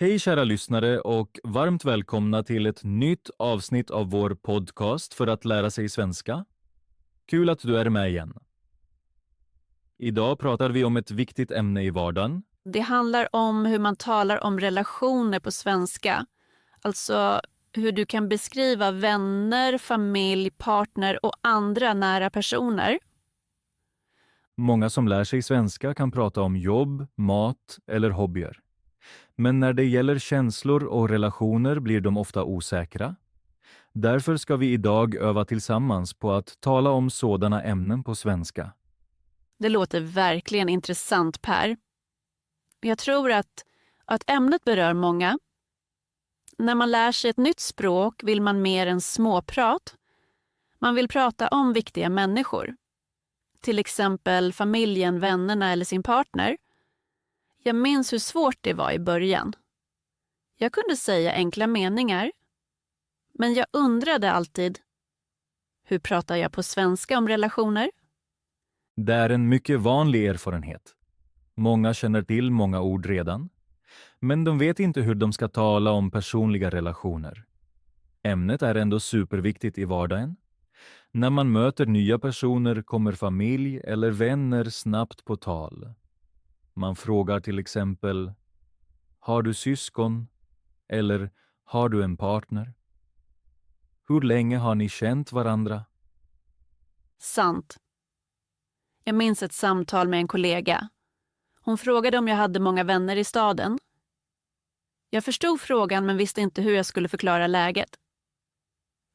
Hej kära lyssnare och varmt välkomna till ett nytt avsnitt av vår podcast för att lära sig svenska. Kul att du är med igen. Idag pratar vi om ett viktigt ämne i vardagen. Det handlar om hur man talar om relationer på svenska. Alltså hur du kan beskriva vänner, familj, partner och andra nära personer. Många som lär sig svenska kan prata om jobb, mat eller hobbyer. Men när det gäller känslor och relationer blir de ofta osäkra. Därför ska vi idag öva tillsammans på att tala om sådana ämnen på svenska. Det låter verkligen intressant, Per. Jag tror att ämnet berör många. När man lär sig ett nytt språk vill man mer än småprat. Man vill prata om viktiga människor. Till exempel familjen, vännerna eller sin partner. Jag minns hur svårt det var i början. Jag kunde säga enkla meningar. Men jag undrade alltid, hur pratar jag på svenska om relationer? Det är en mycket vanlig erfarenhet. Många känner till många ord redan, men de vet inte hur de ska tala om personliga relationer. Ämnet är ändå superviktigt i vardagen. När man möter nya personer kommer familj eller vänner snabbt på tal. Man frågar till exempel, har du syskon? Eller har du en partner? Hur länge har ni känt varandra? Sant. Jag minns ett samtal med en kollega. Hon frågade om jag hade många vänner i staden. Jag förstod frågan men visste inte hur jag skulle förklara läget.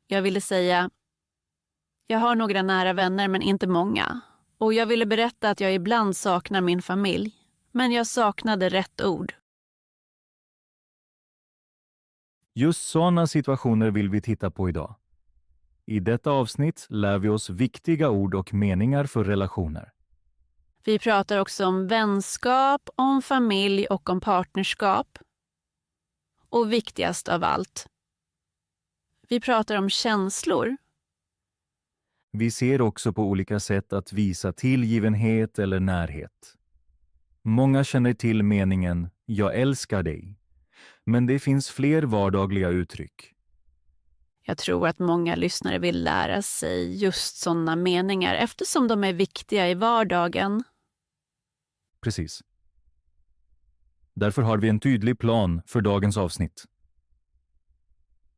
Jag ville säga, jag har några nära vänner men inte många. Och jag ville berätta att jag ibland saknar min familj. Men jag saknade rätt ord. Just sådana situationer vill vi titta på idag. I detta avsnitt lär vi oss viktiga ord och meningar för relationer. Vi pratar också om vänskap, om familj och om partnerskap. Och viktigast av allt, vi pratar om känslor. Vi ser också på olika sätt att visa tillgivenhet eller närhet. Många känner till meningen "jag älskar dig", men det finns fler vardagliga uttryck. Jag tror att många lyssnare vill lära sig just sådana meningar eftersom de är viktiga i vardagen. Precis. Därför har vi en tydlig plan för dagens avsnitt.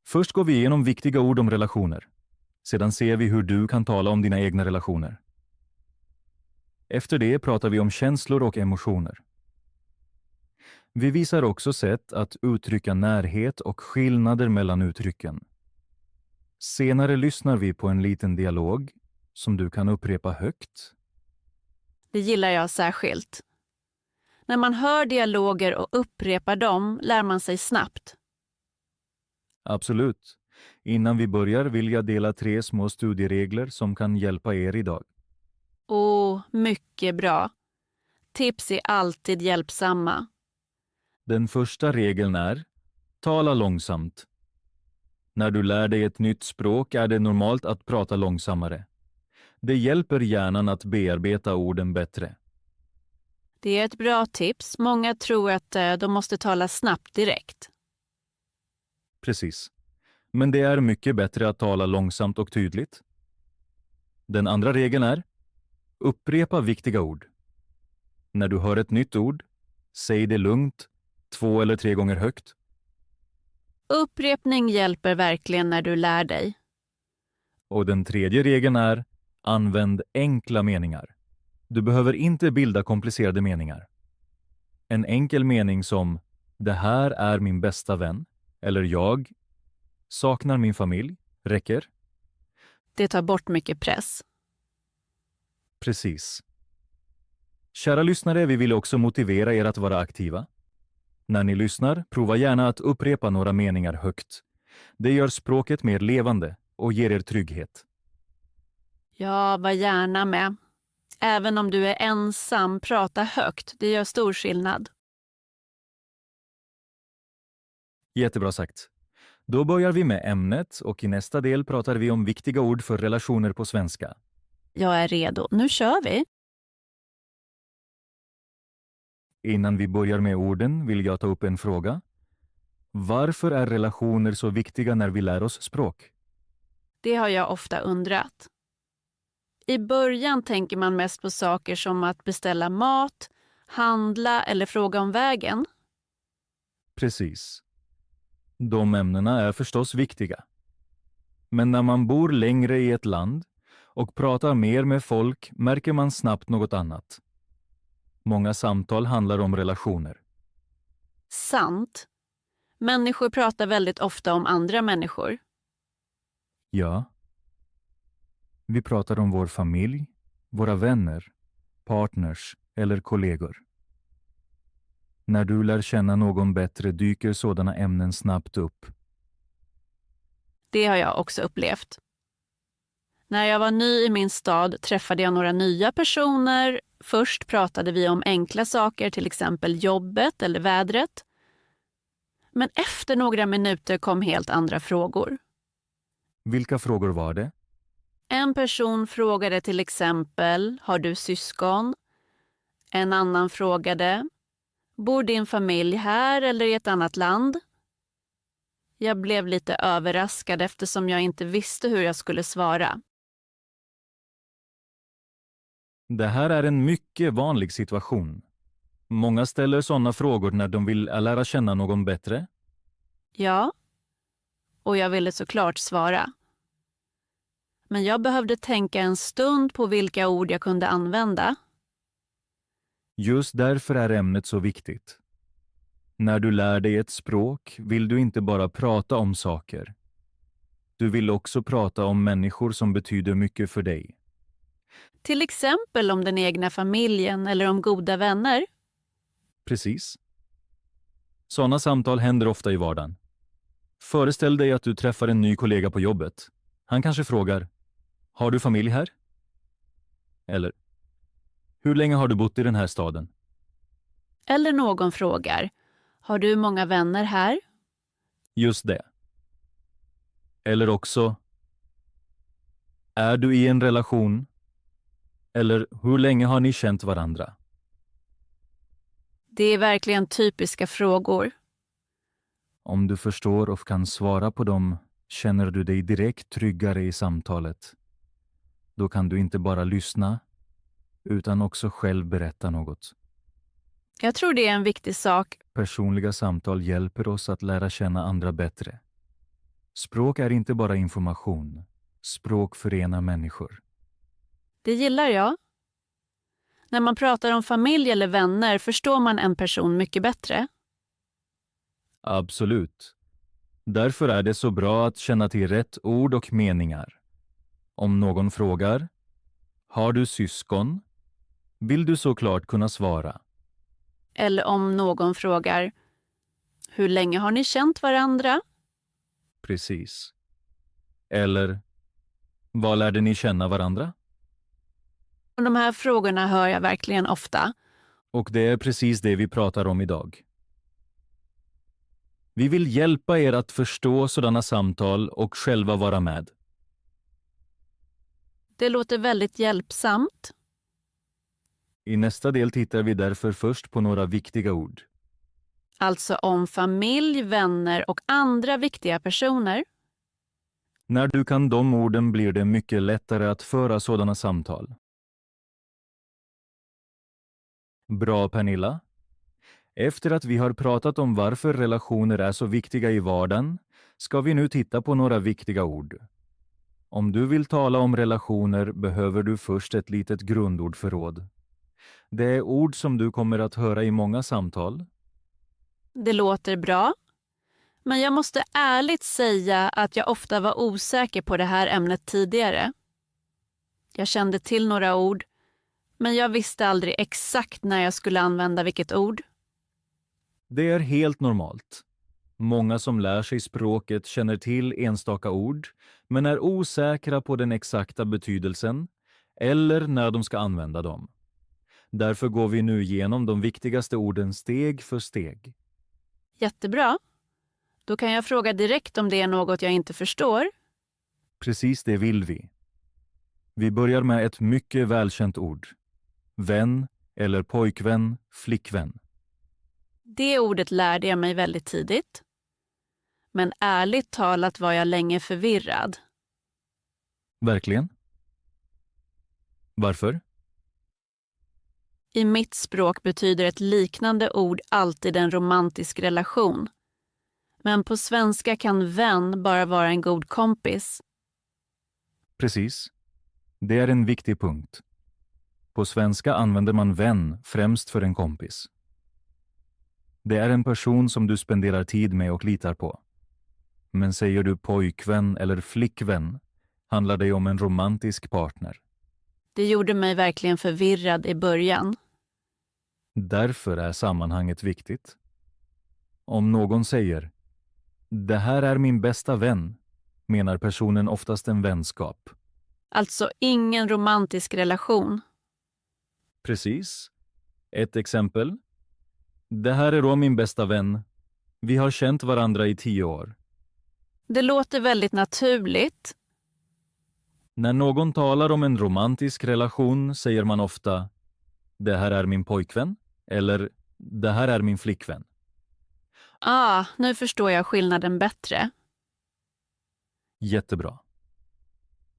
Först går vi igenom viktiga ord om relationer. Sedan ser vi hur du kan tala om dina egna relationer. Efter det pratar vi om känslor och emotioner. Vi visar också sätt att uttrycka närhet och skillnader mellan uttrycken. Senare lyssnar vi på en liten dialog som du kan upprepa högt. Det gillar jag särskilt. När man hör dialoger och upprepar dem lär man sig snabbt. Absolut. Innan vi börjar vill jag dela 3 små studieregler som kan hjälpa er idag. Mycket bra. Tips är alltid hjälpsamma. Den första regeln är: tala långsamt. När du lär dig ett nytt språk är det normalt att prata långsammare. Det hjälper hjärnan att bearbeta orden bättre. Det är ett bra tips. Många tror att de måste tala snabbt direkt. Precis. Men det är mycket bättre att tala långsamt och tydligt. Den andra regeln är: upprepa viktiga ord. När du hör ett nytt ord, säg det lugnt, 2 eller 3 gånger högt. Upprepning hjälper verkligen när du lär dig. Och den tredje regeln är: använd enkla meningar. Du behöver inte bilda komplicerade meningar. En enkel mening som "det här är min bästa vän" eller "jag saknar min familj" räcker. Det tar bort mycket press. Precis. Kära lyssnare, vi vill också motivera er att vara aktiva. När ni lyssnar, prova gärna att upprepa några meningar högt. Det gör språket mer levande och ger er trygghet. Ja, var gärna med. Även om du är ensam, prata högt. Det gör stor skillnad. Jättebra sagt. Då börjar vi med ämnet och i nästa del pratar vi om viktiga ord för relationer på svenska. Jag är redo. Nu kör vi. Innan vi börjar med orden vill jag ta upp en fråga. Varför är relationer så viktiga när vi lär oss språk? Det har jag ofta undrat. I början tänker man mest på saker som att beställa mat, handla eller fråga om vägen. Precis. De ämnena är förstås viktiga. Men när man bor längre i ett land och pratar mer med folk märker man snabbt något annat. Många samtal handlar om relationer. Sant. Människor pratar väldigt ofta om andra människor. Ja. Vi pratar om vår familj, våra vänner, partners eller kollegor. När du lär känna någon bättre dyker sådana ämnen snabbt upp. Det har jag också upplevt. När jag var ny i min stad träffade jag några nya personer. Först pratade vi om enkla saker, till exempel jobbet eller vädret. Men efter några minuter kom helt andra frågor. Vilka frågor var det? En person frågade till exempel, har du syskon? En annan frågade, bor din familj här eller i ett annat land? Jag blev lite överraskad eftersom jag inte visste hur jag skulle svara. Det här är en mycket vanlig situation. Många ställer sådana frågor när de vill lära känna någon bättre. Ja, och jag ville såklart svara. Men jag behövde tänka en stund på vilka ord jag kunde använda. Just därför är ämnet så viktigt. När du lär dig ett språk vill du inte bara prata om saker. Du vill också prata om människor som betyder mycket för dig. Till exempel om den egna familjen eller om goda vänner. Precis. Sådana samtal händer ofta i vardagen. Föreställ dig att du träffar en ny kollega på jobbet. Han kanske frågar, har du familj här? Eller, hur länge har du bott i den här staden? Eller någon frågar, har du många vänner här? Just det. Eller också, är du i en relation? Eller hur länge har ni känt varandra? Det är verkligen typiska frågor. Om du förstår och kan svara på dem känner du dig direkt tryggare i samtalet. Då kan du inte bara lyssna utan också själv berätta något. Jag tror det är en viktig sak. Personliga samtal hjälper oss att lära känna andra bättre. Språk är inte bara information. Språk förenar människor. Det gillar jag. När man pratar om familj eller vänner förstår man en person mycket bättre. Absolut. Därför är det så bra att känna till rätt ord och meningar. Om någon frågar, har du syskon? Vill du såklart kunna svara. Eller om någon frågar, hur länge har ni känt varandra? Precis. Eller, vad lärde ni känna varandra? Och de här frågorna hör jag verkligen ofta. Och det är precis det vi pratar om idag. Vi vill hjälpa er att förstå sådana samtal och själva vara med. Det låter väldigt hjälpsamt. I nästa del tittar vi därför först på några viktiga ord. Alltså om familj, vänner och andra viktiga personer. När du kan de orden blir det mycket lättare att föra sådana samtal. Bra, Pernilla. Efter att vi har pratat om varför relationer är så viktiga i vardagen ska vi nu titta på några viktiga ord. Om du vill tala om relationer behöver du först ett litet grundordförråd. Det är ord som du kommer att höra i många samtal. Det låter bra. Men jag måste ärligt säga att jag ofta var osäker på det här ämnet tidigare. Jag kände till några ord, men jag visste aldrig exakt när jag skulle använda vilket ord. Det är helt normalt. Många som lär sig språket känner till enstaka ord, men är osäkra på den exakta betydelsen eller när de ska använda dem. Därför går vi nu igenom de viktigaste orden steg för steg. Jättebra. Då kan jag fråga direkt om det är något jag inte förstår. Precis det vill vi. Vi börjar med ett mycket välkänt ord. Vän eller pojkvän, flickvän. Det ordet lärde jag mig väldigt tidigt. Men ärligt talat var jag länge förvirrad. Verkligen? Varför? I mitt språk betyder ett liknande ord alltid en romantisk relation. Men på svenska kan vän bara vara en god kompis. Precis. Det är en viktig punkt. På svenska använder man vän främst för en kompis. Det är en person som du spenderar tid med och litar på. Men säger du pojkvän eller flickvän handlar det om en romantisk partner. Det gjorde mig verkligen förvirrad i början. Därför är sammanhanget viktigt. Om någon säger "Det här är min bästa vän" menar personen oftast en vänskap. Alltså ingen romantisk relation. Precis. Ett exempel. "Det här är då min bästa vän. Vi har känt varandra i 10 år." Det låter väldigt naturligt. När någon talar om en romantisk relation säger man ofta "Det här är min pojkvän" eller "Det här är min flickvän". Nu förstår jag skillnaden bättre. Jättebra.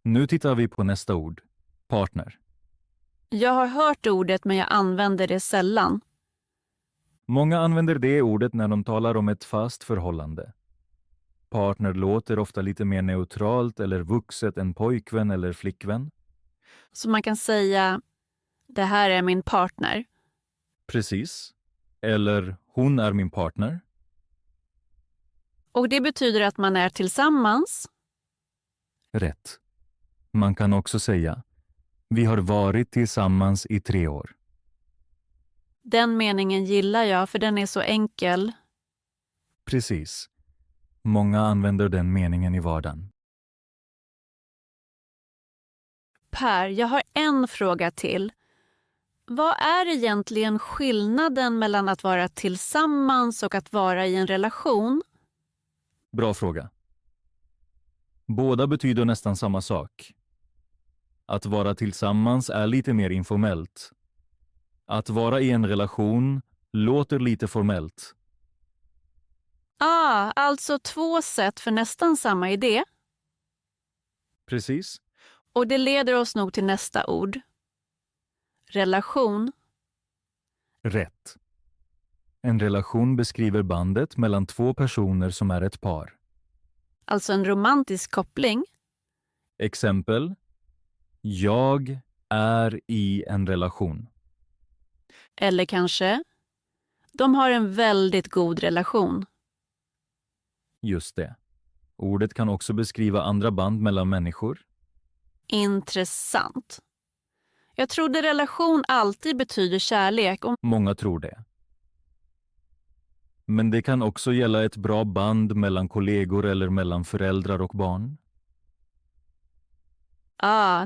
Nu tittar vi på nästa ord. Partner. Jag har hört ordet men jag använder det sällan. Många använder det ordet när de talar om ett fast förhållande. Partner låter ofta lite mer neutralt eller vuxet än pojkvän eller flickvän. Så man kan säga, det här är min partner. Precis. Eller hon är min partner. Och det betyder att man är tillsammans. Rätt. Man kan också säga vi har varit tillsammans i 3 år. Den meningen gillar jag för den är så enkel. Precis. Många använder den meningen i vardagen. Per, jag har en fråga till. Vad är egentligen skillnaden mellan att vara tillsammans och att vara i en relation? Bra fråga. Båda betyder nästan samma sak. Att vara tillsammans är lite mer informellt. Att vara i en relation låter lite formellt. Alltså 2 sätt för nästan samma idé. Precis. Och det leder oss nog till nästa ord. Relation. Rätt. En relation beskriver bandet mellan 2 personer som är ett par. Alltså en romantisk koppling. Exempel. Jag är i en relation. Eller kanske, de har en väldigt god relation. Just det. Ordet kan också beskriva andra band mellan människor. Intressant. Jag trodde relation alltid betyder kärlek. Många tror det. Men det kan också gälla ett bra band mellan kollegor eller mellan föräldrar och barn.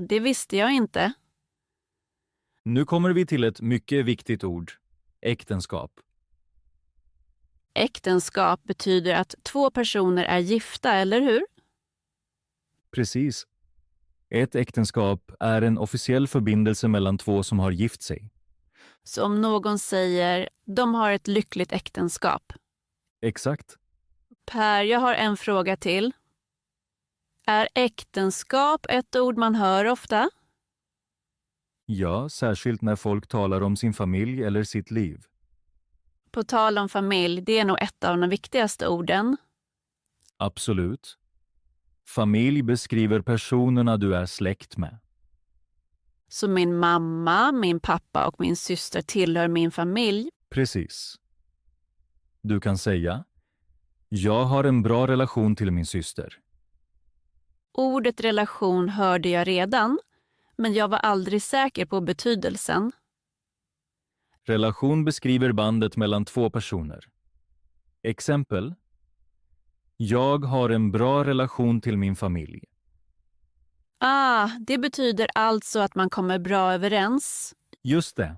Det visste jag inte. Nu kommer vi till ett mycket viktigt ord. Äktenskap. Äktenskap betyder att 2 personer är gifta, eller hur? Precis. Ett äktenskap är en officiell förbindelse mellan 2 som har gift sig. Så om någon säger, de har ett lyckligt äktenskap. Exakt. Per, jag har en fråga till. Är äktenskap ett ord man hör ofta? Ja, särskilt när folk talar om sin familj eller sitt liv. På tal om familj, det är nog ett av de viktigaste orden. Absolut. Familj beskriver personerna du är släkt med. Så min mamma, min pappa och min syster tillhör min familj. Precis. Du kan säga jag har en bra relation till min syster. Ordet relation hörde jag redan, men jag var aldrig säker på betydelsen. Relation beskriver bandet mellan 2 personer. Exempel. Jag har en bra relation till min familj. Det betyder alltså att man kommer bra överens. Just det.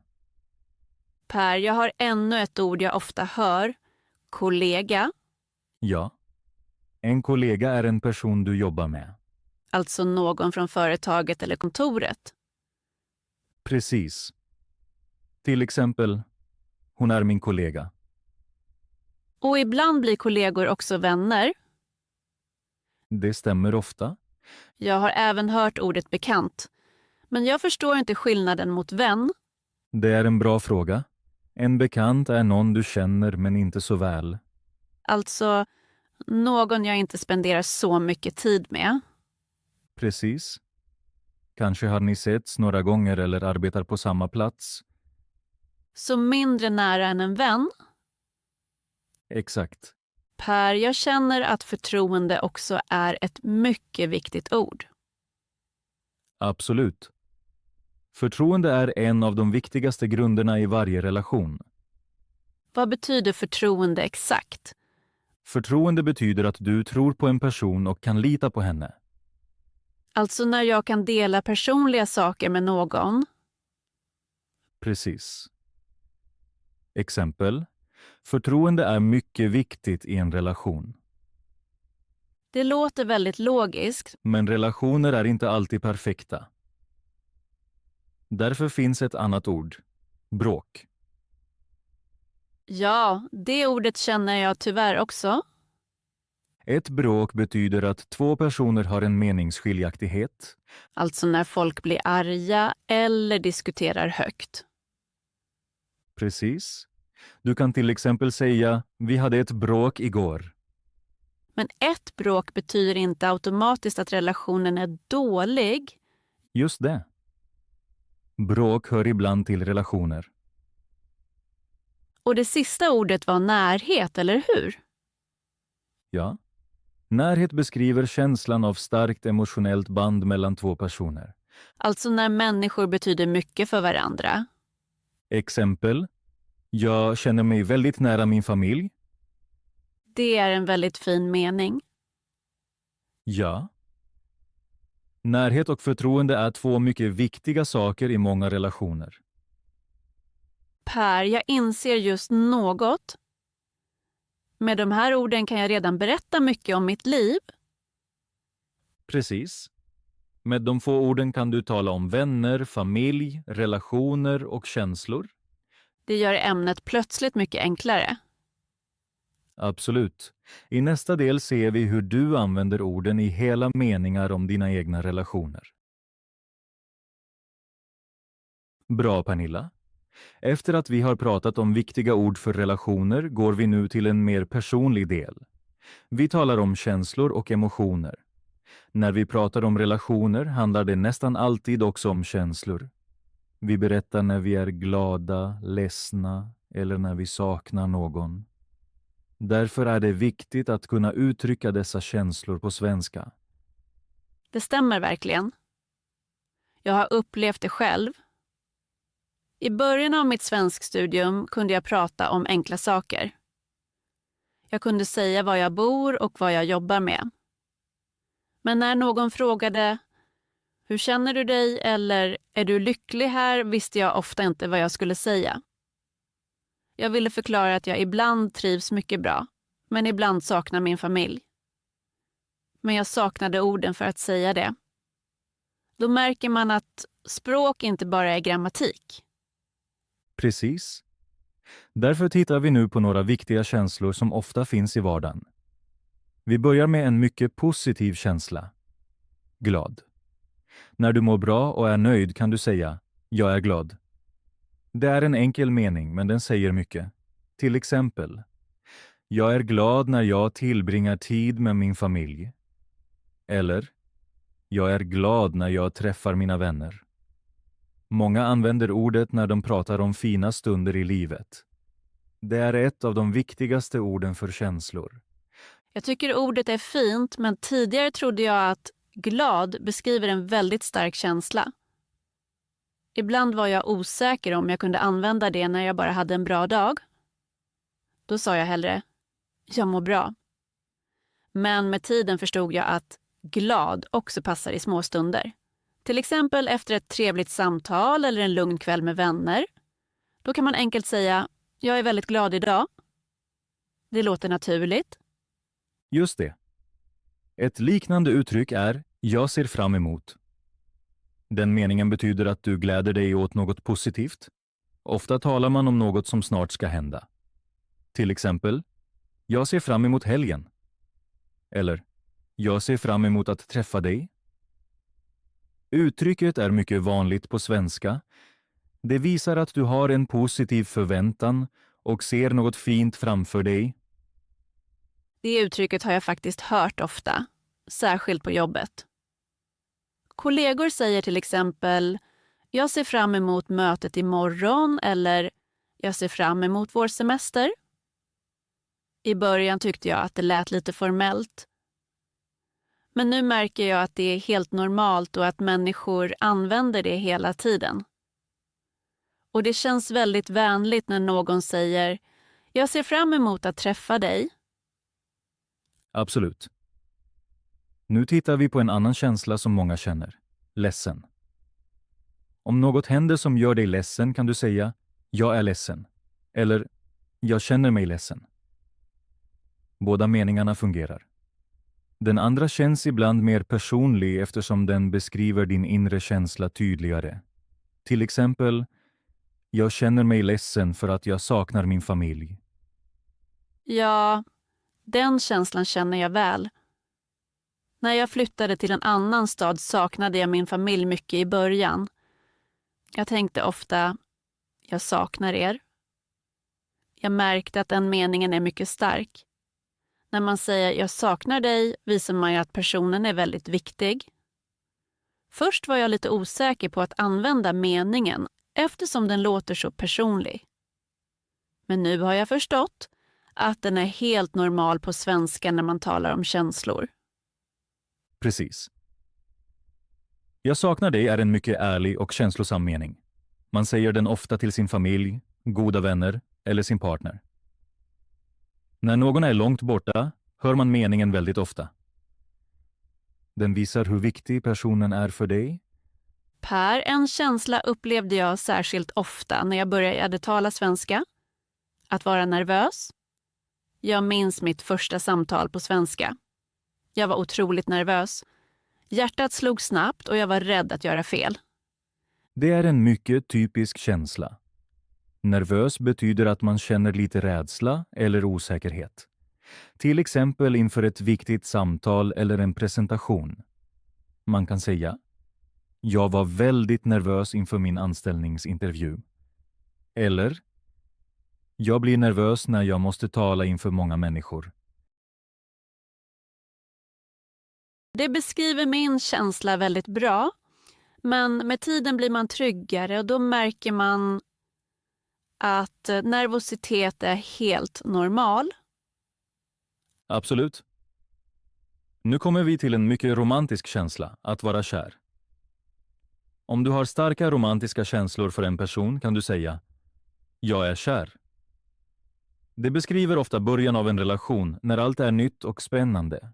Per, jag har ännu ett ord jag ofta hör. Kollega. Ja. En kollega är en person du jobbar med. Alltså någon från företaget eller kontoret. Precis. Till exempel, hon är min kollega. Och ibland blir kollegor också vänner. Det stämmer ofta. Jag har även hört ordet bekant. Men jag förstår inte skillnaden mot vän. Det är en bra fråga. En bekant är någon du känner men inte så väl. Alltså någon jag inte spenderar så mycket tid med. Precis. Kanske har ni setts några gånger eller arbetar på samma plats. Så mindre nära än en vän. Exakt. Per, jag känner att förtroende också är ett mycket viktigt ord. Absolut. Förtroende är en av de viktigaste grunderna i varje relation. Vad betyder förtroende exakt? Förtroende betyder att du tror på en person och kan lita på henne. Alltså när jag kan dela personliga saker med någon. Precis. Exempel. Förtroende är mycket viktigt i en relation. Det låter väldigt logiskt. Men relationer är inte alltid perfekta. Därför finns ett annat ord. Bråk. Ja, det ordet känner jag tyvärr också. Ett bråk betyder att två personer har en meningsskiljaktighet. Alltså när folk blir arga eller diskuterar högt. Precis. Du kan till exempel säga, vi hade ett bråk igår. Men ett bråk betyder inte automatiskt att relationen är dålig. Just det. Bråk hör ibland till relationer. Och det sista ordet var närhet, eller hur? Ja. Närhet beskriver känslan av starkt emotionellt band mellan två personer. Alltså när människor betyder mycket för varandra. Exempel. Jag känner mig väldigt nära min familj. Det är en väldigt fin mening. Ja. Närhet och förtroende är två mycket viktiga saker i många relationer. Per, jag inser just något. Med de här orden kan jag redan berätta mycket om mitt liv. Precis. Med de få orden kan du tala om vänner, familj, relationer och känslor. Det gör ämnet plötsligt mycket enklare. Absolut. I nästa del ser vi hur du använder orden i hela meningar om dina egna relationer. Bra, Pernilla. Efter att vi har pratat om viktiga ord för relationer går vi nu till en mer personlig del. Vi talar om känslor och emotioner. När vi pratar om relationer handlar det nästan alltid också om känslor. Vi berättar när vi är glada, ledsna eller när vi saknar någon. Därför är det viktigt att kunna uttrycka dessa känslor på svenska. Det stämmer verkligen. Jag har upplevt det själv. I början av mitt svenskstudium kunde jag prata om enkla saker. Jag kunde säga var jag bor och vad jag jobbar med. Men när någon frågade hur känner du dig eller är du lycklig här visste jag ofta inte vad jag skulle säga. Jag ville förklara att jag ibland trivs mycket bra, men ibland saknar min familj. Men jag saknade orden för att säga det. Då märker man att språk inte bara är grammatik. Precis. Därför tittar vi nu på några viktiga känslor som ofta finns i vardagen. Vi börjar med en mycket positiv känsla. Glad. När du mår bra och är nöjd kan du säga jag är glad. Det är en enkel mening, men den säger mycket. Till exempel, jag är glad när jag tillbringar tid med min familj. Eller, jag är glad när jag träffar mina vänner. Många använder ordet när de pratar om fina stunder i livet. Det är ett av de viktigaste orden för känslor. Jag tycker ordet är fint, men tidigare trodde jag att glad beskriver en väldigt stark känsla. Ibland var jag osäker om jag kunde använda det när jag bara hade en bra dag. Då sa jag hellre, jag mår bra. Men med tiden förstod jag att glad också passar i små stunder. Till exempel efter ett trevligt samtal eller en lugn kväll med vänner. Då kan man enkelt säga, jag är väldigt glad idag. Det låter naturligt. Just det. Ett liknande uttryck är jag ser fram emot. Den meningen betyder att du gläder dig åt något positivt. Ofta talar man om något som snart ska hända. Till exempel, jag ser fram emot helgen. Eller, Jag ser fram emot att träffa dig. Uttrycket är mycket vanligt på svenska. Det visar att du har en positiv förväntan och ser något fint framför dig. Det uttrycket har jag faktiskt hört ofta, särskilt på jobbet. Kollegor säger till exempel “Jag ser fram emot mötet imorgon” eller “Jag ser fram emot vår semester”. I början tyckte jag att det lät lite formellt. Men nu märker jag att det är helt normalt och att människor använder det hela tiden. Och det känns väldigt vänligt när någon säger “Jag ser fram emot att träffa dig”. Absolut. Nu tittar vi på en annan känsla som många känner. Ledsen. Om något händer som gör dig ledsen kan du säga “Jag är ledsen” eller “Jag känner mig ledsen”. Båda meningarna fungerar. Den andra känns ibland mer personlig eftersom den beskriver din inre känsla tydligare. Till exempel, jag känner mig ledsen för att jag saknar min familj. Ja, den känslan känner jag väl. När jag flyttade till en annan stad saknade jag min familj mycket i början. Jag tänkte ofta, jag saknar er. Jag märkte att den meningen är mycket stark. När man säger jag saknar dig visar man ju att personen är väldigt viktig. Först var jag lite osäker på att använda meningen eftersom den låter så personlig. Men nu har jag förstått att den är helt normal på svenska när man talar om känslor. Precis. Jag saknar dig är en mycket ärlig och känslosam mening. Man säger den ofta till sin familj, goda vänner eller sin partner. När någon är långt borta hör man meningen väldigt ofta. Den visar hur viktig personen är för dig. Per, en känsla upplevde jag särskilt ofta när jag började tala svenska. Att vara nervös. Jag minns mitt första samtal på svenska. Jag var otroligt nervös. Hjärtat slog snabbt och jag var rädd att göra fel. Det är en mycket typisk känsla. Nervös betyder att man känner lite rädsla eller osäkerhet. Till exempel inför ett viktigt samtal eller en presentation. Man kan säga, jag var väldigt nervös inför min anställningsintervju. Eller, jag blir nervös när jag måste tala inför många människor. Det beskriver min känsla väldigt bra. Men med tiden blir man tryggare och då märker man att nervositet är helt normal. Absolut. Nu kommer vi till en mycket romantisk känsla, att vara kär. Om du har starka romantiska känslor för en person kan du säga jag är kär. Det beskriver ofta början av en relation när allt är nytt och spännande.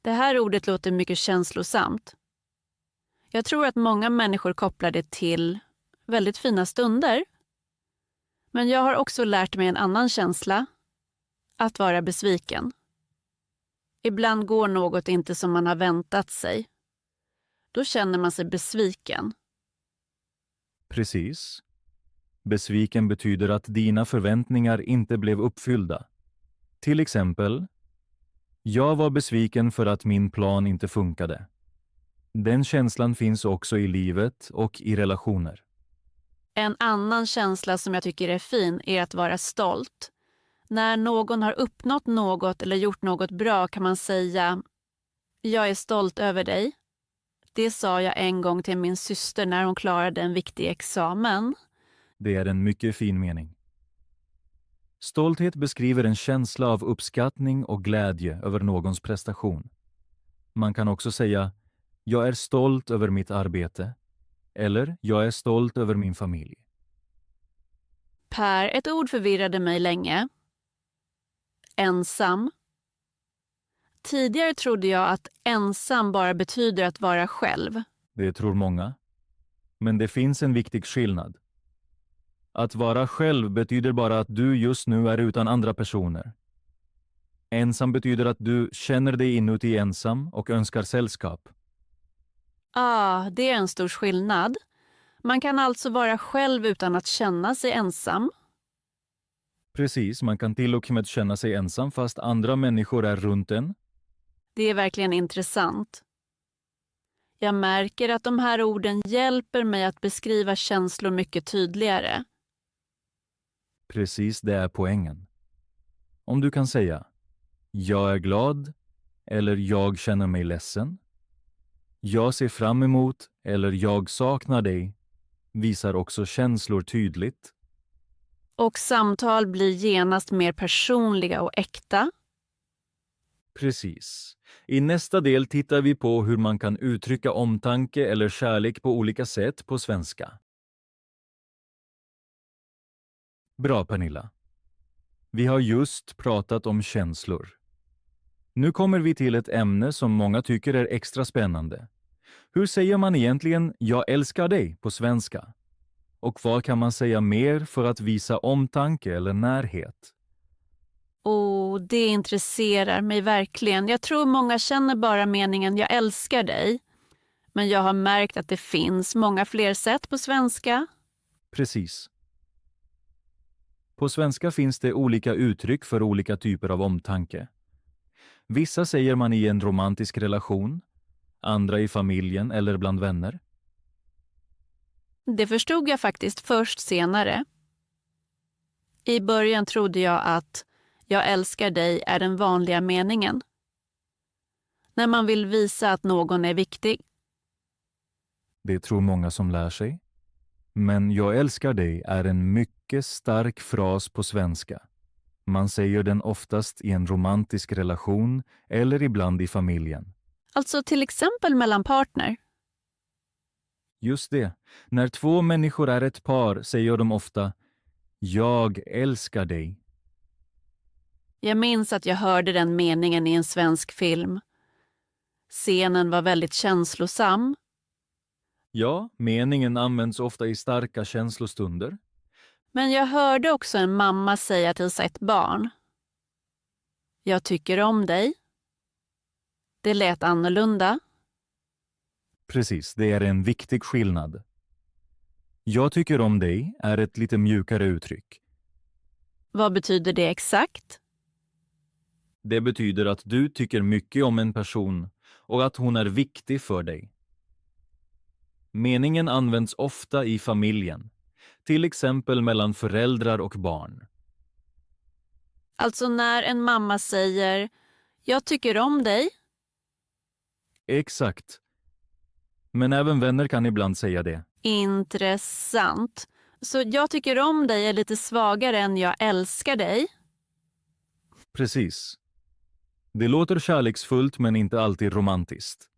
Det här ordet låter mycket känslosamt. Jag tror att många människor kopplar det till väldigt fina stunder. Men jag har också lärt mig en annan känsla. Att vara besviken. Ibland går något inte som man har väntat sig. Då känner man sig besviken. Precis. Besviken betyder att dina förväntningar inte blev uppfyllda. Till exempel, jag var besviken för att min plan inte funkade. Den känslan finns också i livet och i relationer. En annan känsla som jag tycker är fin är att vara stolt. När någon har uppnått något eller gjort något bra kan man säga jag är stolt över dig. Det sa jag en gång till min syster när hon klarade en viktig examen. Det är en mycket fin mening. Stolthet beskriver en känsla av uppskattning och glädje över någons prestation. Man kan också säga jag är stolt över mitt arbete eller jag är stolt över min familj. Per, ett ord förvirrade mig länge. Ensam. Tidigare trodde jag att ensam bara betyder att vara själv. Det tror många. Men det finns en viktig skillnad. Att vara själv betyder bara att du just nu är utan andra personer. Ensam betyder att du känner dig inuti ensam och önskar sällskap. Det är en stor skillnad. Man kan alltså vara själv utan att känna sig ensam. Precis, man kan till och med känna sig ensam fast andra människor är runt en. Det är verkligen intressant. Jag märker att de här orden hjälper mig att beskriva känslor mycket tydligare. Precis, det är poängen. Om du kan säga jag är glad eller jag känner mig ledsen. Jag ser fram emot eller jag saknar dig visar också känslor tydligt. Och samtal blir genast mer personliga och äkta. Precis. I nästa del tittar vi på hur man kan uttrycka omtanke eller kärlek på olika sätt på svenska. Bra, Pernilla. Vi har just pratat om känslor. Nu kommer vi till ett ämne som många tycker är extra spännande. Hur säger man egentligen "jag älskar dig" på svenska? Och vad kan man säga mer för att visa omtanke eller närhet? Det intresserar mig verkligen. Jag tror många känner bara meningen "jag älskar dig". Men jag har märkt att det finns många fler sätt på svenska. Precis. På svenska finns det olika uttryck för olika typer av omtanke. Vissa säger man i en romantisk relation, andra i familjen eller bland vänner. Det förstod jag faktiskt först senare. I början trodde jag att "jag älskar dig" är den vanliga meningen. När man vill visa att någon är viktig. Det tror många som lär sig. Men "jag älskar dig" är en mycket stark fras på svenska. Man säger den oftast i en romantisk relation eller ibland i familjen. Alltså till exempel mellan partner. Just det. När två människor är ett par säger de ofta "jag älskar dig". Jag minns att jag hörde den meningen i en svensk film. Scenen var väldigt känslosam. Ja, meningen används ofta i starka känslostunder. Men jag hörde också en mamma säga till sitt barn: "Jag tycker om dig." Det lät annorlunda. Precis, det är en viktig skillnad. "Jag tycker om dig" är ett lite mjukare uttryck. Vad betyder det exakt? Det betyder att du tycker mycket om en person och att hon är viktig för dig. Meningen används ofta i familjen, till exempel mellan föräldrar och barn. Alltså när en mamma säger "jag tycker om dig". Exakt. Men även vänner kan ibland säga det. Intressant. Så "jag tycker om dig" är lite svagare än "jag älskar dig". Precis. Det låter kärleksfullt men inte alltid romantiskt.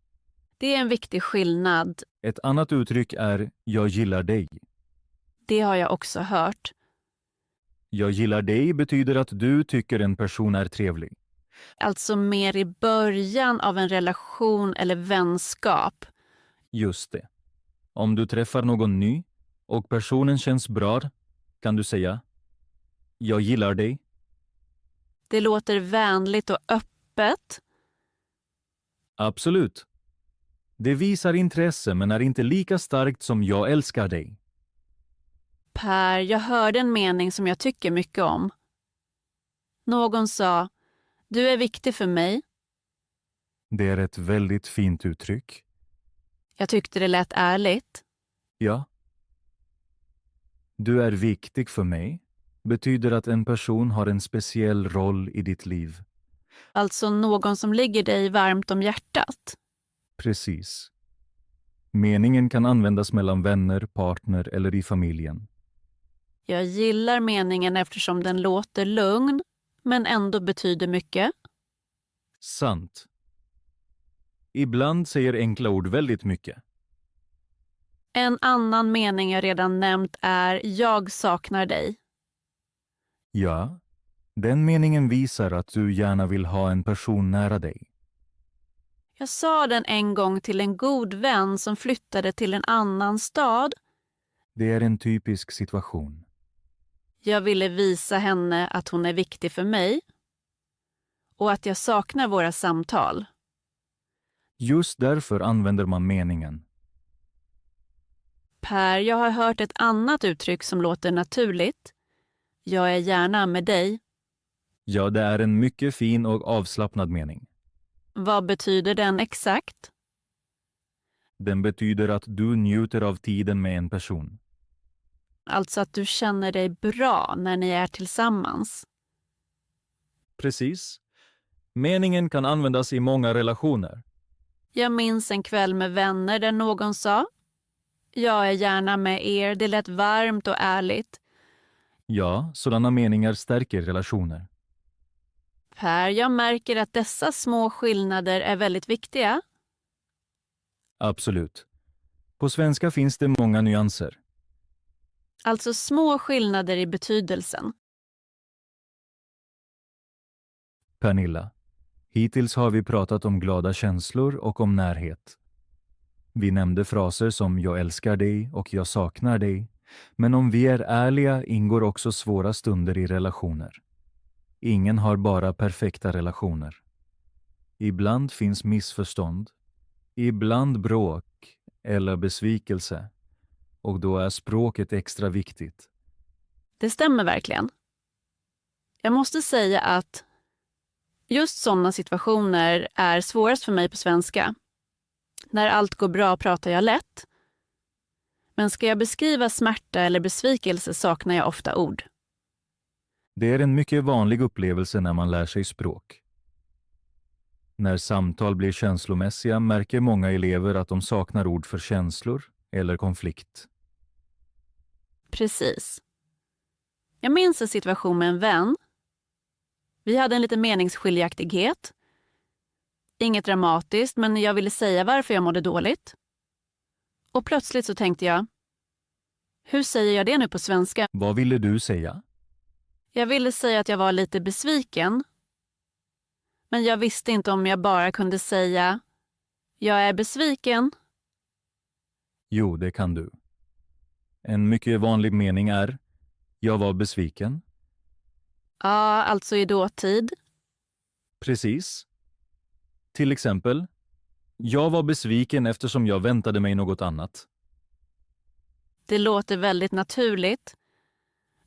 Det är en viktig skillnad. Ett annat uttryck är "jag gillar dig". Det har jag också hört. "Jag gillar dig" betyder att du tycker en person är trevlig. Alltså mer i början av en relation eller vänskap. Just det. Om du träffar någon ny och personen känns bra kan du säga "jag gillar dig". Det låter vänligt och öppet. Absolut. Det visar intresse men är inte lika starkt som "jag älskar dig". Per, jag hörde en mening som jag tycker mycket om. Någon sa "du är viktig för mig". Det är ett väldigt fint uttryck. Jag tyckte det lät ärligt. Ja. "Du är viktig för mig" betyder att en person har en speciell roll i ditt liv. Alltså någon som ligger dig varmt om hjärtat. Precis. Meningen kan användas mellan vänner, partner eller i familjen. Jag gillar meningen eftersom den låter lugn men ändå betyder mycket. Sant. Ibland säger enkla ord väldigt mycket. En annan mening jag redan nämnt är "jag saknar dig". Ja, den meningen visar att du gärna vill ha en person nära dig. Jag sa den en gång till en god vän som flyttade till en annan stad. Det är en typisk situation. Jag ville visa henne att hon är viktig för mig och att jag saknar våra samtal. Just därför använder man meningen. Per, jag har hört ett annat uttryck som låter naturligt. "Jag är gärna med dig". Ja, det är en mycket fin och avslappnad mening. Vad betyder den exakt? Den betyder att du njuter av tiden med en person. Alltså att du känner dig bra när ni är tillsammans. Precis. Meningen kan användas i många relationer. Jag minns en kväll med vänner där någon sa: jag är gärna med er, det lät varmt och ärligt. Ja, sådana meningar stärker relationer. Per, jag märker att dessa små skillnader är väldigt viktiga. Absolut. På svenska finns det många nyanser. Alltså små skillnader i betydelsen. Pernilla, hittills har vi pratat om glada känslor och om närhet. Vi nämnde fraser som jag älskar dig och jag saknar dig. Men om vi är ärliga ingår också svåra stunder i relationer. Ingen har bara perfekta relationer. Ibland finns missförstånd, ibland bråk eller besvikelse. Och då är språket extra viktigt. Det stämmer verkligen. Jag måste säga att just sådana situationer är svårast för mig på svenska. När allt går bra pratar jag lätt. Men ska jag beskriva smärta eller besvikelse saknar jag ofta ord. Det är en mycket vanlig upplevelse när man lär sig språk. När samtal blir känslomässiga märker många elever att de saknar ord för känslor eller konflikt. Precis. Jag minns en situation med en vän. Vi hade en liten meningsskiljaktighet. Inget dramatiskt, men jag ville säga varför jag mådde dåligt. Och plötsligt så tänkte jag: hur säger jag det nu på svenska? Vad ville du säga? Jag ville säga att jag var lite besviken. Men jag visste inte om jag bara kunde säga: jag är besviken. Jo, det kan du. En mycket vanlig mening är: jag var besviken. Ja, alltså i dåtid. Precis. Till exempel: jag var besviken eftersom jag väntade mig något annat. Det låter väldigt naturligt.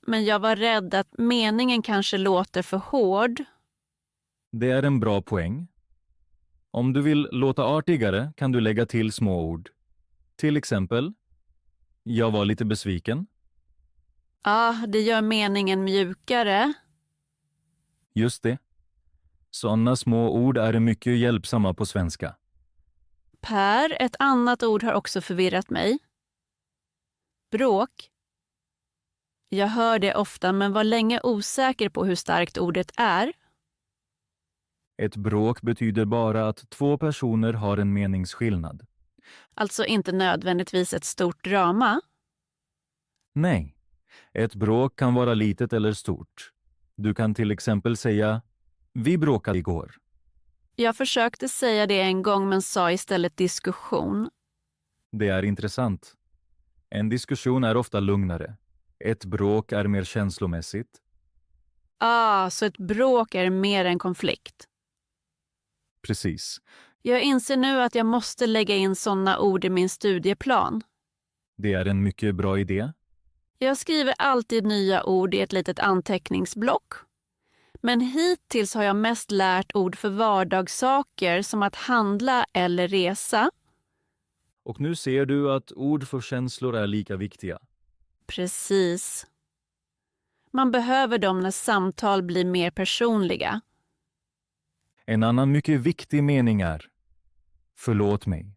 Men jag var rädd att meningen kanske låter för hård. Det är en bra poäng. Om du vill låta artigare kan du lägga till små ord. Till exempel: jag var lite besviken. Ja, det gör meningen mjukare. Just det. Sådana små ord är mycket hjälpsamma på svenska. Per, ett annat ord har också förvirrat mig. Bråk. Jag hör det ofta men var länge osäker på hur starkt ordet är. Ett bråk betyder bara att två personer har en meningsskillnad. Alltså inte nödvändigtvis ett stort drama. Nej, ett bråk kan vara litet eller stort. Du kan till exempel säga: vi bråkade igår. Jag försökte säga det en gång men sa istället diskussion. Det är intressant. En diskussion är ofta lugnare. Ett bråk är mer känslomässigt. Så ett bråk är mer en konflikt. Precis. Jag inser nu att jag måste lägga in sådana ord i min studieplan. Det är en mycket bra idé. Jag skriver alltid nya ord i ett litet anteckningsblock. Men hittills har jag mest lärt ord för vardagssaker som att handla eller resa. Och nu ser du att ord för känslor är lika viktiga. Precis. Man behöver dem när samtal blir mer personliga. En annan mycket viktig mening är: förlåt mig.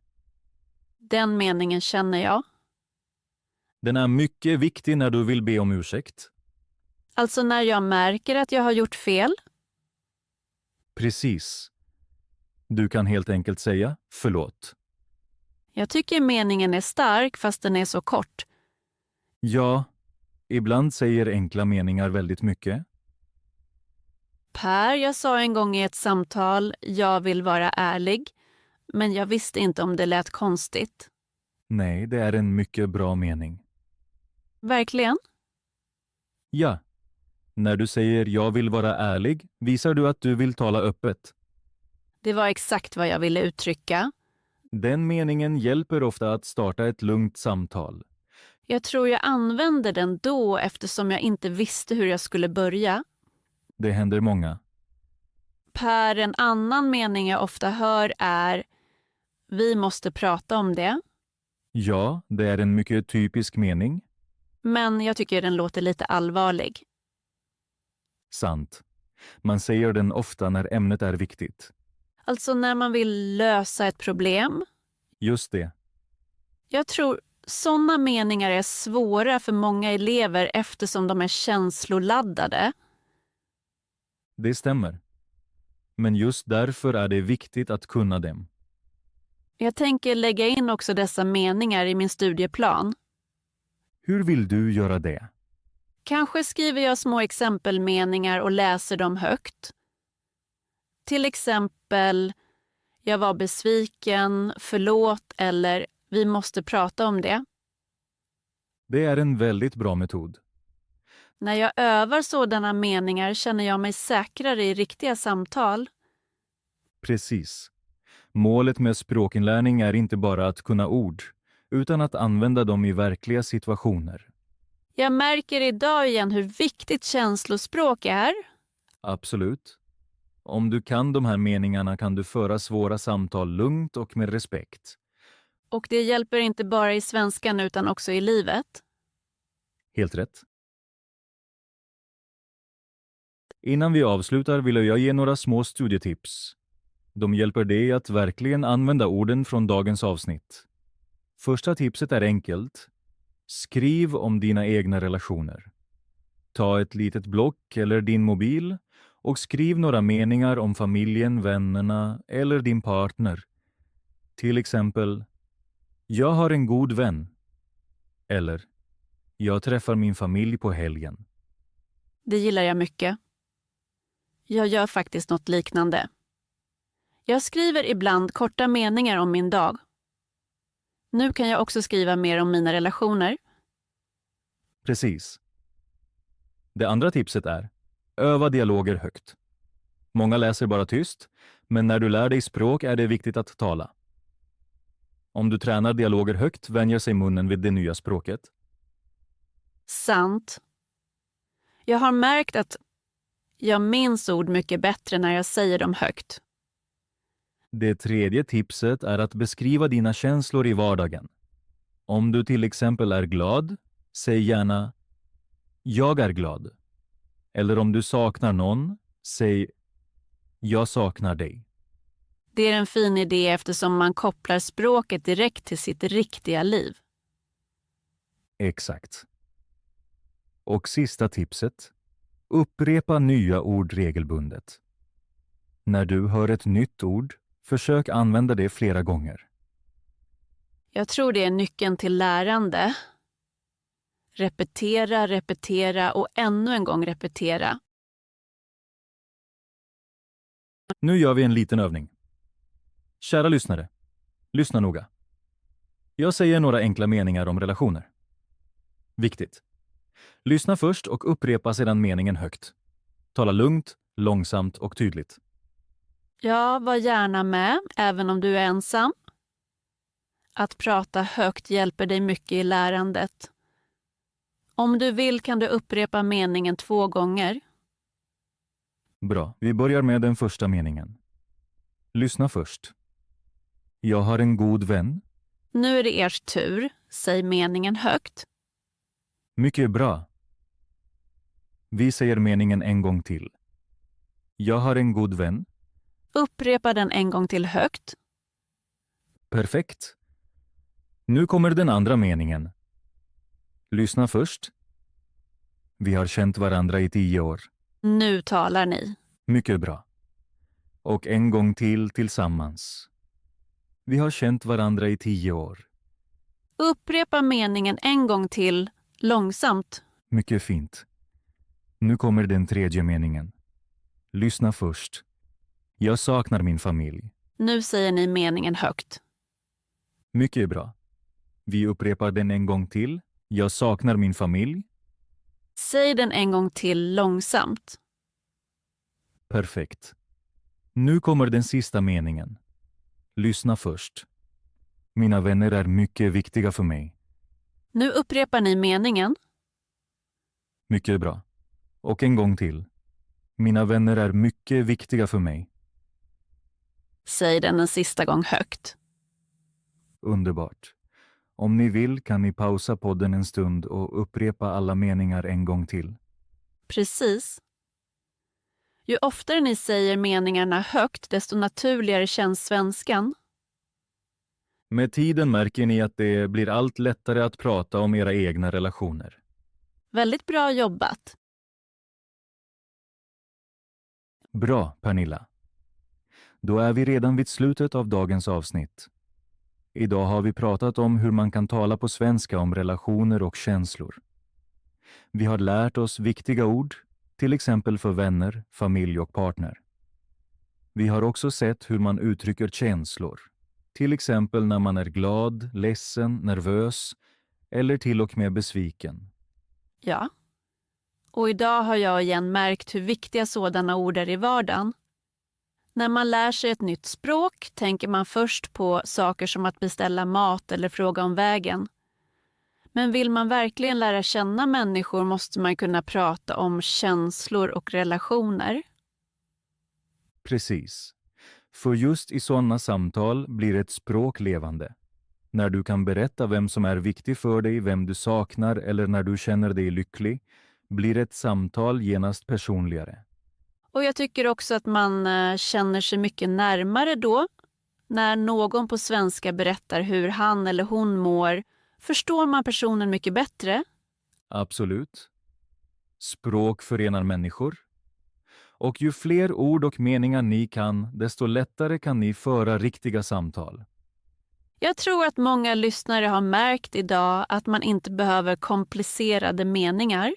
Den meningen känner jag. Den är mycket viktig när du vill be om ursäkt. Alltså när jag märker att jag har gjort fel. Precis. Du kan helt enkelt säga förlåt. Jag tycker meningen är stark fast den är så kort. Ja, ibland säger enkla meningar väldigt mycket. Per, jag sa en gång i ett samtal: jag vill vara ärlig. Men jag visste inte om det lät konstigt. Nej, det är en mycket bra mening. Verkligen? Ja. När du säger jag vill vara ärlig visar du att du vill tala öppet. Det var exakt vad jag ville uttrycka. Den meningen hjälper ofta att starta ett lugnt samtal. Jag tror jag använde den då eftersom jag inte visste hur jag skulle börja. Det händer många. Per, en annan mening jag ofta hör är vi måste prata om det. Ja, det är en mycket typisk mening. Men jag tycker den låter lite allvarlig. Sant. Man säger den ofta när ämnet är viktigt. Alltså när man vill lösa ett problem. Just det. Jag tror sådana meningar är svåra för många elever eftersom de är känsloladdade. Det stämmer. Men just därför är det viktigt att kunna dem. Jag tänker lägga in också dessa meningar i min studieplan. Hur vill du göra det? Kanske skriver jag små exempelmeningar och läser dem högt. Till exempel, jag var besviken, förlåt eller vi måste prata om det. Det är en väldigt bra metod. När jag övar sådana meningar känner jag mig säkrare i riktiga samtal. Precis. Målet med språkinlärning är inte bara att kunna ord, utan att använda dem i verkliga situationer. Jag märker idag igen hur viktigt känslospråk är. Absolut. Om du kan de här meningarna kan du föra svåra samtal lugnt och med respekt. Och det hjälper inte bara i svenskan utan också i livet. Helt rätt. Innan vi avslutar vill jag ge några små studietips. De hjälper dig att verkligen använda orden från dagens avsnitt. Första tipset är enkelt. Skriv om dina egna relationer. Ta ett litet block eller din mobil och skriv några meningar om familjen, vännerna eller din partner. Till exempel, jag har en god vän. Eller, jag träffar min familj på helgen. Det gillar jag mycket. Jag gör faktiskt något liknande. Jag skriver ibland korta meningar om min dag. Nu kan jag också skriva mer om mina relationer. Precis. Det andra tipset är, öva dialoger högt. Många läser bara tyst, men när du lär dig språk är det viktigt att tala. Om du tränar dialoger högt vänjer sig munnen vid det nya språket. Sant. Jag har märkt att jag minns ord mycket bättre när jag säger dem högt. Det tredje tipset är att beskriva dina känslor i vardagen. Om du till exempel är glad, säg gärna jag är glad. Eller om du saknar någon, säg jag saknar dig. Det är en fin idé eftersom man kopplar språket direkt till sitt riktiga liv. Exakt. Och sista tipset. Upprepa nya ord regelbundet. När du hör ett nytt ord, försök använda det flera gånger. Jag tror det är nyckeln till lärande. Repetera, repetera och ännu en gång repetera. Nu gör vi en liten övning. Kära lyssnare, lyssna noga. Jag säger några enkla meningar om relationer. Viktigt. Lyssna först och upprepa sedan meningen högt. Tala lugnt, långsamt och tydligt. Ja, var gärna med, även om du är ensam. Att prata högt hjälper dig mycket i lärandet. Om du vill kan du upprepa meningen 2 gånger. Bra, vi börjar med den första meningen. Lyssna först. Jag har en god vän. Nu är det ers tur. Säg meningen högt. Mycket bra. Vi säger meningen en gång till. Jag har en god vän. Upprepa den en gång till högt. Perfekt. Nu kommer den andra meningen. Lyssna först. Vi har känt varandra i 10 år. Nu talar ni. Mycket bra. Och en gång till tillsammans. Vi har känt varandra i 10 år. Upprepa meningen en gång till, långsamt. Mycket fint. Nu kommer den tredje meningen. Lyssna först. Jag saknar min familj. Nu säger ni meningen högt. Mycket bra. Vi upprepar den en gång till. Jag saknar min familj. Säg den en gång till långsamt. Perfekt. Nu kommer den sista meningen. Lyssna först. Mina vänner är mycket viktiga för mig. Nu upprepar ni meningen. Mycket bra. Och en gång till. Mina vänner är mycket viktiga för mig. Säg den en sista gång högt. Underbart. Om ni vill kan ni pausa podden en stund och upprepa alla meningar en gång till. Precis. Ju oftare ni säger meningarna högt, desto naturligare känns svenskan. Med tiden märker ni att det blir allt lättare att prata om era egna relationer. Väldigt bra jobbat. Bra, Pernilla. Då är vi redan vid slutet av dagens avsnitt. Idag har vi pratat om hur man kan tala på svenska om relationer och känslor. Vi har lärt oss viktiga ord, till exempel för vänner, familj och partner. Vi har också sett hur man uttrycker känslor, till exempel när man är glad, ledsen, nervös eller till och med besviken. Ja. Och idag har jag igen märkt hur viktiga sådana ord är i vardagen. När man lär sig ett nytt språk tänker man först på saker som att beställa mat eller fråga om vägen. Men vill man verkligen lära känna människor måste man kunna prata om känslor och relationer. Precis. För just i sådana samtal blir ett språk levande. När du kan berätta vem som är viktig för dig, vem du saknar eller när du känner dig lycklig, blir ett samtal genast personligare. Och jag tycker också att man känner sig mycket närmare då. När någon på svenska berättar hur han eller hon mår förstår man personen mycket bättre. Absolut. Språk förenar människor. Och ju fler ord och meningar ni kan, desto lättare kan ni föra riktiga samtal. Jag tror att många lyssnare har märkt idag att man inte behöver komplicerade meningar.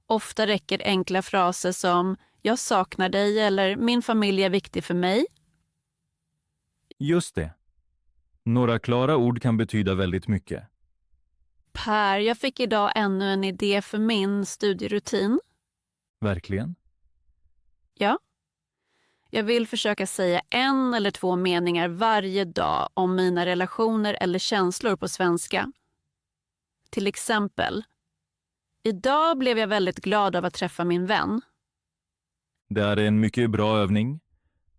Ofta räcker enkla fraser som “jag saknar dig” eller “min familj är viktig för mig”. Just det. Några klara ord kan betyda väldigt mycket. Per, jag fick idag ännu en idé för min studierutin. Verkligen? Ja. Jag vill försöka säga 1 eller 2 meningar varje dag om mina relationer eller känslor på svenska. Till exempel, idag blev jag väldigt glad av att träffa min vän. Det är en mycket bra övning.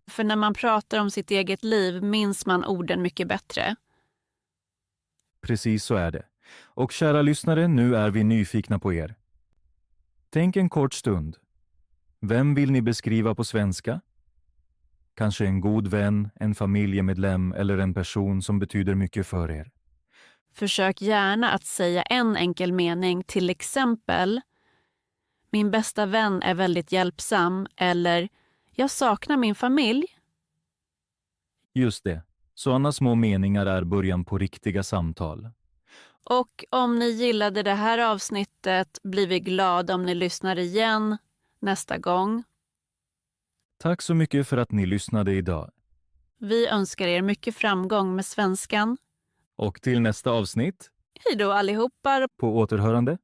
För när man pratar om sitt eget liv minns man orden mycket bättre. Precis så är det. Och kära lyssnare, nu är vi nyfikna på er. Tänk en kort stund. Vem vill ni beskriva på svenska? Kanske en god vän, en familjemedlem eller en person som betyder mycket för er. Försök gärna att säga en enkel mening, till exempel “min bästa vän är väldigt hjälpsam” eller “jag saknar min familj”. Just det. Sådana små meningar är början på riktiga samtal. Och om ni gillade det här avsnittet blir vi glada om ni lyssnar igen nästa gång. Tack så mycket för att ni lyssnade idag. Vi önskar er mycket framgång med svenskan. Och till nästa avsnitt, Hej då allihopa! på återhörande.